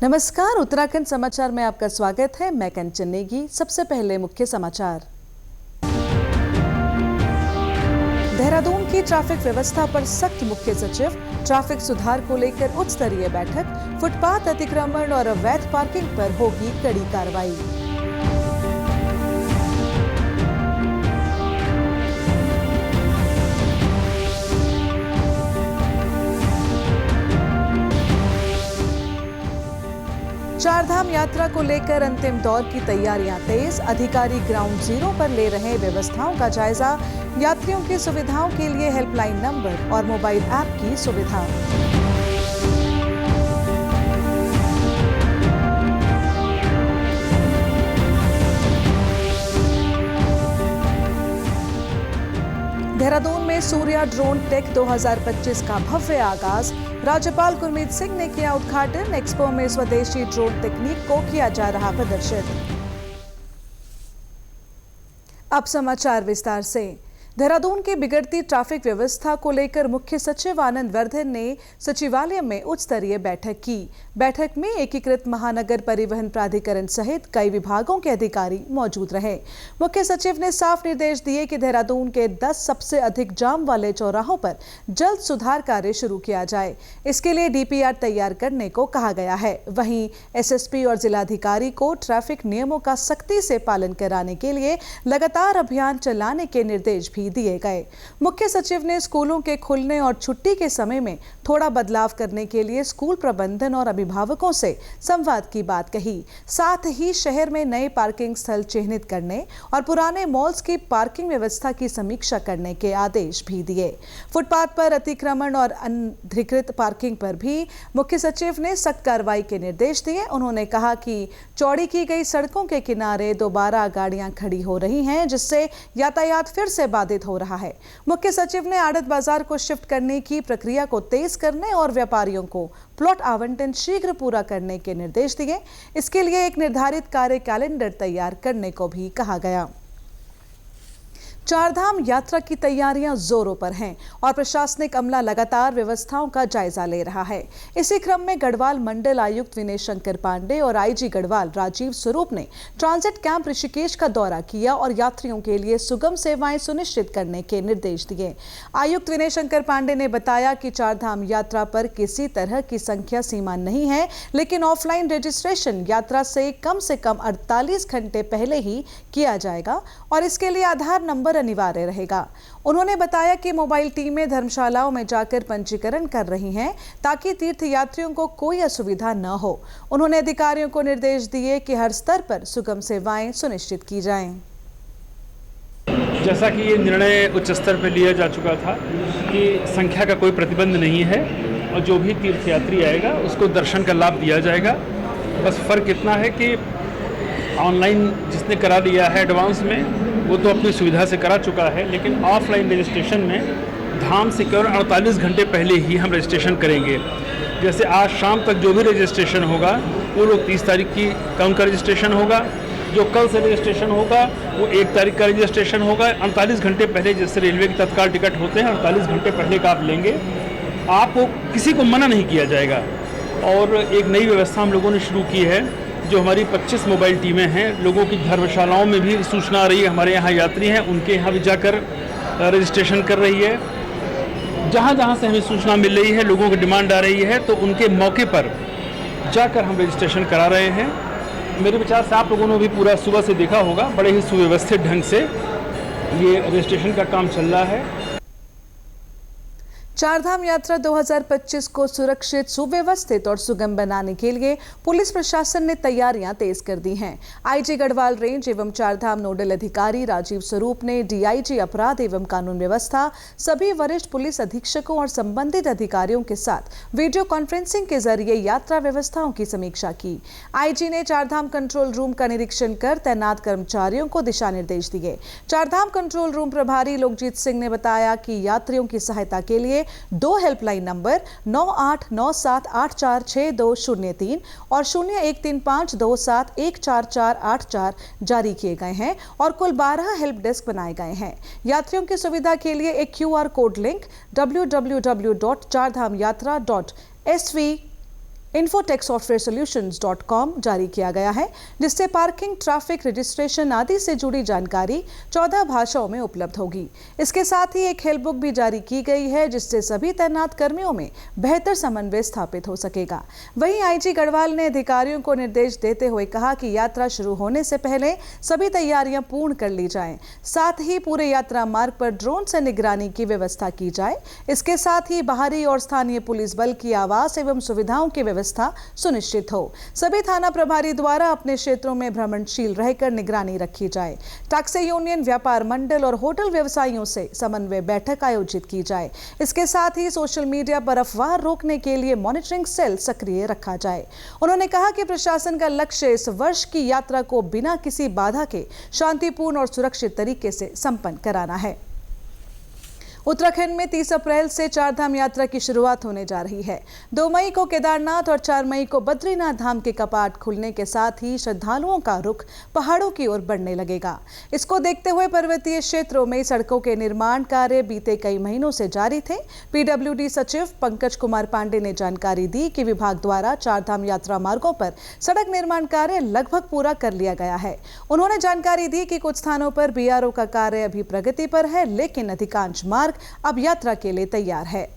नमस्कार, उत्तराखंड समाचार में आपका स्वागत है। मैं कंचन नेगी। सबसे पहले मुख्य समाचार। देहरादून की ट्रैफिक व्यवस्था पर सख्त मुख्य सचिव। ट्रैफिक सुधार को लेकर उच्च स्तरीय बैठक। फुटपाथ अतिक्रमण और अवैध पार्किंग पर होगी कड़ी कार्रवाई। चारधाम यात्रा को लेकर अंतिम दौर की तैयारियां तेज। अधिकारी ग्राउंड जीरो पर ले रहे व्यवस्थाओं का जायजा। यात्रियों की सुविधाओं के लिए हेल्पलाइन नंबर और मोबाइल ऐप की सुविधा। देहरादून में सूर्या ड्रोन टेक 2025 का भव्य आगाज। राज्यपाल गुरमीत सिंह ने किया उद्घाटन। एक्सपो में स्वदेशी ड्रोन तकनीक को किया जा रहा प्रदर्शित। अब समाचार विस्तार से। देहरादून की बिगड़ती ट्रैफिक व्यवस्था को लेकर मुख्य सचिव आनंद वर्धन ने सचिवालय में उच्च स्तरीय बैठक की। बैठक में एकीकृत महानगर परिवहन प्राधिकरण सहित कई विभागों के अधिकारी मौजूद रहे। मुख्य सचिव ने साफ निर्देश दिए कि देहरादून के 10 सबसे अधिक जाम वाले चौराहों पर जल्द सुधार कार्य शुरू किया जाए। इसके लिए डीपीआर तैयार करने को कहा गया है। वहीं एसएसपी और जिलाधिकारी को ट्रैफिक नियमों का सख्ती से पालन कराने के लिए लगातार अभियान चलाने के निर्देश भी दिए गए। मुख्य सचिव ने स्कूलों के खुलने और छुट्टी के समय में थोड़ा बदलाव करने के लिए स्कूल प्रबंधन और अभिभावकों से संवाद की बात कही। साथ ही शहर में नए पार्किंग स्थल चिन्हित करने और पुराने मॉल्स की पार्किंग व्यवस्था की समीक्षा करने के आदेश भी दिए। फुटपाथ पर अतिक्रमण और अनधिकृत पार्किंग पर भी मुख्य सचिव ने सख्त कार्रवाई के निर्देश दिए। उन्होंने कहा कि चौड़ी की गई सड़कों के किनारे दोबारा गाड़ियां खड़ी हो रही हैं, जिससे यातायात फिर से बाधित हो रहा है। मुख्य सचिव ने आड़त बाजार को शिफ्ट करने की प्रक्रिया को तेज करने और व्यापारियों को प्लॉट आवंटन शीघ्र पूरा करने के निर्देश दिए। इसके लिए एक निर्धारित कार्य कैलेंडर तैयार करने को भी कहा गया। चारधाम यात्रा की तैयारियां जोरों पर हैं और प्रशासनिक अमला लगातार व्यवस्थाओं का जायजा ले रहा है। इसी क्रम में गढ़वाल मंडल आयुक्त विनय शंकर पांडे और आईजी गढ़वाल राजीव स्वरूप ने ट्रांजिट कैंप ऋषिकेश का दौरा किया और यात्रियों के लिए सुगम सेवाएं सुनिश्चित करने के निर्देश दिए। आयुक्त विनय शंकर पांडे ने बताया कि चारधाम यात्रा पर किसी तरह की संख्या सीमा नहीं है, लेकिन ऑफलाइन रजिस्ट्रेशन यात्रा से कम 48 घंटे पहले ही किया जाएगा और इसके लिए आधार नंबर अनिवार्य रहेगा। उन्होंने बताया कि मोबाइल टीमें धर्मशालाओं में जाकर पंजीकरण कर रही हैं ताकि तीर्थ यात्रियों को कोई असुविधा न हो। उन्होंने अधिकारियों को निर्देश दिए कि हर स्तर पर सुगम सेवाएं सुनिश्चित की जाएं। जैसा कि ये निर्णय उच्च स्तर पर लिया जा चुका था कि संख्या का कोई प्रतिबंध नहीं है और जो भी तीर्थयात्री आएगा उसको दर्शन का लाभ दिया जाएगा। बस फ़र्क इतना है कि ऑनलाइन जिसने करा दिया है एडवांस में वो तो अपनी सुविधा से करा चुका है, लेकिन ऑफलाइन रजिस्ट्रेशन में धाम से केवल 48 घंटे पहले ही हम रजिस्ट्रेशन करेंगे। जैसे आज शाम तक जो भी रजिस्ट्रेशन होगा वो लोग 30 तारीख का उनका रजिस्ट्रेशन होगा। जो कल से रजिस्ट्रेशन होगा वो 1 तारीख का रजिस्ट्रेशन होगा। 48 घंटे पहले, जैसे रेलवे के तत्काल टिकट होते हैं, 48 घंटे पहले का आप लेंगे। आपको किसी को मना नहीं किया जाएगा। और एक नई व्यवस्था हम लोगों ने शुरू की है। जो हमारी 25 मोबाइल टीमें हैं, लोगों की धर्मशालाओं में भी सूचना आ रही है, हमारे यहाँ यात्री हैं उनके यहाँ भी जाकर रजिस्ट्रेशन कर रही है। जहाँ जहाँ से हमें सूचना मिल रही है, लोगों की डिमांड आ रही है, तो उनके मौके पर जाकर हम रजिस्ट्रेशन करा रहे हैं। मेरे विचार से आप लोगों ने भी पूरा सुबह से देखा होगा, बड़े ही सुव्यवस्थित ढंग से ये रजिस्ट्रेशन का काम चल रहा है। चारधाम यात्रा 2025 को सुरक्षित, सुव्यवस्थित और सुगम बनाने के लिए पुलिस प्रशासन ने तैयारियां तेज कर दी हैं। आईजी गढ़वाल रेंज एवं चारधाम नोडल अधिकारी राजीव स्वरूप ने डीआईजी अपराध एवं कानून व्यवस्था, सभी वरिष्ठ पुलिस अधीक्षकों और संबंधित अधिकारियों के साथ वीडियो कॉन्फ्रेंसिंग के जरिए यात्रा व्यवस्थाओं की समीक्षा की। आईजी ने चारधाम कंट्रोल रूम का निरीक्षण कर तैनात कर्मचारियों को दिशा निर्देश दिए। चारधाम कंट्रोल रूम प्रभारी लोकजीत सिंह ने बताया कि यात्रियों की सहायता के लिए 2 हेल्पलाइन नंबर 9897846203 और 0135271448 जारी किए गए हैं और कुल 12 हेल्प डेस्क बनाए गए हैं। यात्रियों की सुविधा के लिए एक QR code link www.chardhamyatra.sv infoTechSoftwareSolutions.com जारी किया गया है, जिससे पार्किंग, ट्रैफिक, रजिस्ट्रेशन आदि से जुड़ी जानकारी 14 भाषाओं में उपलब्ध होगी। इसके साथ ही एक हेल्प बुक भी जारी की गई है, जिससे सभी तैनात कर्मियों में बेहतर समन्वय स्थापित हो सकेगा। वहीं आईजी गढ़वाल ने अधिकारियों को निर्देश देते हुए कहा कि यात्रा शुरू होने से पहले सभी तैयारियां पूर्ण कर ली जाएं। साथ ही पूरे यात्रा मार्ग पर ड्रोन से निगरानी की व्यवस्था की जाए। इसके साथ ही बाहरी और स्थानीय पुलिस बल की आवास एवं सुविधाओं की व्यवस्था सुनिश्चित हो। सभी थाना प्रभारी द्वारा अपने क्षेत्रों में भ्रमणशील रहकर निगरानी रखी जाए। टैक्सी यूनियन, व्यापार मंडल और होटल व्यवसायियों से समन्वय बैठक आयोजित की जाए। इसके साथ ही सोशल मीडिया पर अफवाह रोकने के लिए मॉनिटरिंग सेल सक्रिय रखा जाए। उन्होंने कहा कि प्रशासन का लक्ष्य इस वर्ष की यात्रा को बिना किसी बाधा के शांतिपूर्ण और सुरक्षित तरीके से संपन्न कराना है। उत्तराखंड में 30 अप्रैल से चारधाम यात्रा की शुरुआत होने जा रही है। 2 मई को केदारनाथ और 4 मई को बद्रीनाथ धाम के कपाट खुलने के साथ ही श्रद्धालुओं का रुख पहाड़ों की ओर बढ़ने लगेगा। इसको देखते हुए पर्वतीय क्षेत्रों में सड़कों के निर्माण कार्य बीते कई महीनों से जारी थे। पीडब्ल्यूडी सचिव पंकज कुमार पांडे ने जानकारी दी कि विभाग द्वारा चारधाम यात्रा मार्गों पर सड़क निर्माण कार्य लगभग पूरा कर लिया गया है। उन्होंने जानकारी दी कि कुछ स्थानों पर बीआरओ का कार्य अभी प्रगति पर है, लेकिन अधिकांश मार्ग अब यात्रा के लिए तैयार है।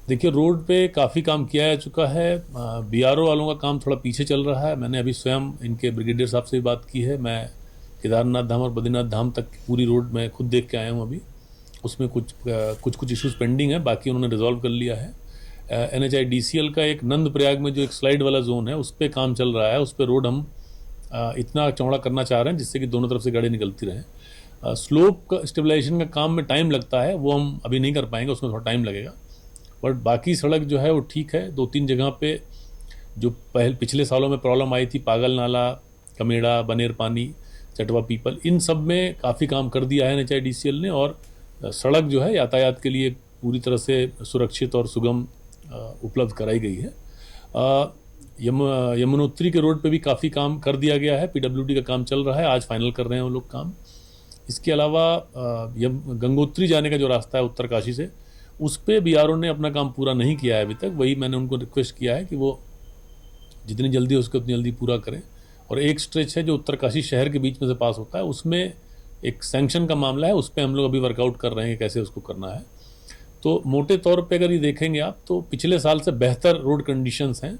देखिए, रोड पे काफ़ी काम किया जा चुका है। बीआरओ वालों का काम थोड़ा पीछे चल रहा है। मैंने अभी स्वयं इनके ब्रिगेडियर साहब से भी बात की है। मैं केदारनाथ धाम और बद्रीनाथ धाम तक की पूरी रोड मैं खुद देख के आया हूँ। अभी उसमें कुछ इश्यूज पेंडिंग है, बाकी उन्होंने रिजॉल्व कर लिया है। NHIDCL का एक नंद प्रयाग में जो एक स्लाइड वाला जोन है, उस पर काम चल रहा है। उस पर रोड हम इतना चौड़ा करना चाह रहे हैं जिससे कि दोनों तरफ से गाड़ी निकलती रहे। स्लोप का स्टेबलाइजेशन का काम में टाइम लगता है, वो हम अभी नहीं कर पाएंगे, उसमें थोड़ा टाइम लगेगा। बट बाकी सड़क जो है वो ठीक है। 2-3 जगह पे जो पिछले सालों में प्रॉब्लम आई थी, पागल नाला, कमेड़ा, बनेर पानी, चटवा पीपल, इन सब में काफ़ी काम कर दिया है NHIDCL ने। और सड़क जो है यातायात के लिए पूरी तरह से सुरक्षित और सुगम उपलब्ध कराई गई है। यमुनोत्री के रोड पे भी काफ़ी काम कर दिया गया है। PWD का काम चल रहा है, आज फाइनल कर रहे हैं वो लोग काम। इसके अलावा गंगोत्री जाने का जो रास्ता है उत्तरकाशी से, उस पर बीआरओ ने अपना काम पूरा नहीं किया है अभी तक। वही मैंने उनको रिक्वेस्ट किया है कि वो जितनी जल्दी हो सके उतनी जल्दी पूरा करें। और एक स्ट्रेच है जो उत्तरकाशी शहर के बीच में से पास होता है, उसमें एक सैंक्शन का मामला है, उस पर हम लोग अभी वर्कआउट कर रहे हैं कि कैसे उसको करना है। तो मोटे तौर पर अगर ये देखेंगे आप, तो पिछले साल से बेहतर रोड कंडीशंस हैं।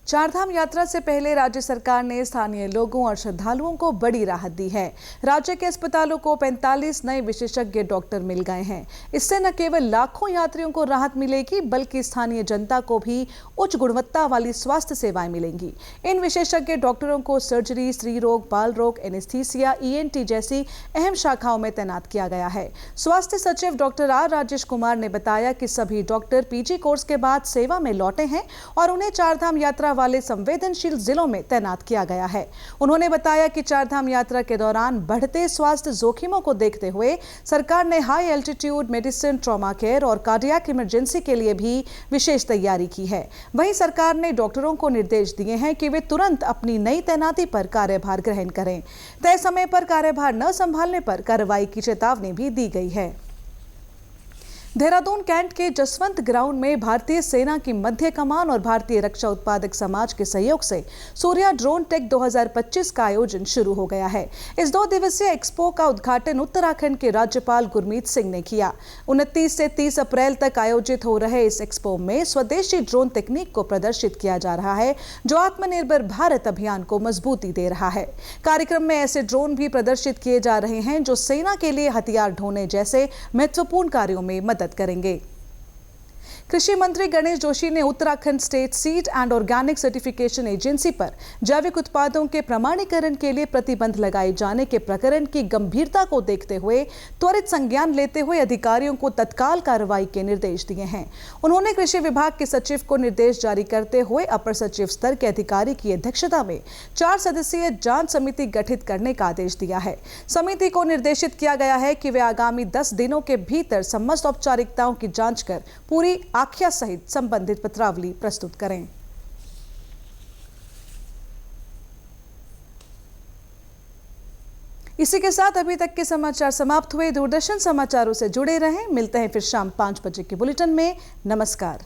चारधाम यात्रा से पहले राज्य सरकार ने स्थानीय लोगों और श्रद्धालुओं को बड़ी राहत दी है। राज्य के अस्पतालों को 45 नए विशेषज्ञ डॉक्टर मिल गए हैं। इससे न केवल लाखों यात्रियों को राहत मिलेगी, बल्कि स्थानीय जनता को भी उच्च गुणवत्ता वाली स्वास्थ्य सेवाएं मिलेंगी। इन विशेषज्ञ डॉक्टरों को सर्जरी, स्त्री रोग, बाल रोग, एनेस्थीसिया, ENT जैसी अहम शाखाओं में तैनात किया गया है। स्वास्थ्य सचिव डॉक्टर R राजेश कुमार ने बताया कि सभी डॉक्टर PG कोर्स के बाद सेवा में लौटे हैं और उन्हें चारधाम यात्रा वाले संवेदनशील जिलों में तैनात किया गया है। उन्होंने बताया कि चारधाम यात्रा के दौरान बढ़ते स्वास्थ्य जोखिमों को देखते हुए सरकार ने high altitude medicine, trauma care और कार्डियक इमरजेंसी के लिए भी विशेष तैयारी की है। वहीं सरकार ने डॉक्टरों को निर्देश दिए हैं कि वे तुरंत अपनी नई तैनाती पर कार्यभार ग्रहण करें। तय समय पर कार्यभार न संभालने पर कार्रवाई की चेतावनी भी दी गई है। देहरादून कैंट के जसवंत ग्राउंड में भारतीय सेना की मध्य कमान और भारतीय रक्षा उत्पादक समाज के सहयोग से सूर्या ड्रोन टेक 2025 का आयोजन शुरू हो गया है। इस 2 दिवसीय एक्सपो का उद्घाटन उत्तराखंड के राज्यपाल गुरमीत सिंह ने किया। 29 से 30 अप्रैल तक आयोजित हो रहे इस एक्सपो में स्वदेशी ड्रोन तकनीक को प्रदर्शित किया जा रहा है, जो आत्मनिर्भर भारत अभियान को मजबूती दे रहा है। कार्यक्रम में ऐसे ड्रोन भी प्रदर्शित किए जा रहे हैं जो सेना के लिए हथियार ढोने जैसे महत्वपूर्ण कार्यों में मदद करेंगे। कृषि मंत्री गणेश जोशी ने Uttarakhand state seed and organic certification agency पर जैविक उत्पादों के प्रमाणीकरण के लिए प्रतिबंध लगाए जाने के प्रकरण की गंभीरता को देखते हुए त्वरित संज्ञान लेते हुए अधिकारियों को तत्काल कार्रवाई के निर्देश दिए हैं। उन्होंने कृषि विभाग के सचिव को निर्देश जारी करते हुए अपर सचिव स्तर के अधिकारी की अध्यक्षता में 4 सदस्यीय जांच समिति गठित करने का आदेश दिया है। समिति को निर्देशित किया गया है कि वे आगामी 10 दिनों के भीतर समस्त औपचारिकताओं की जांच कर पूरी आख्या सहित संबंधित पत्रावली प्रस्तुत करें। इसी के साथ अभी तक के समाचार समाप्त हुए। दूरदर्शन समाचारों से जुड़े रहें। मिलते हैं फिर शाम 5 बजे के बुलेटिन में। नमस्कार।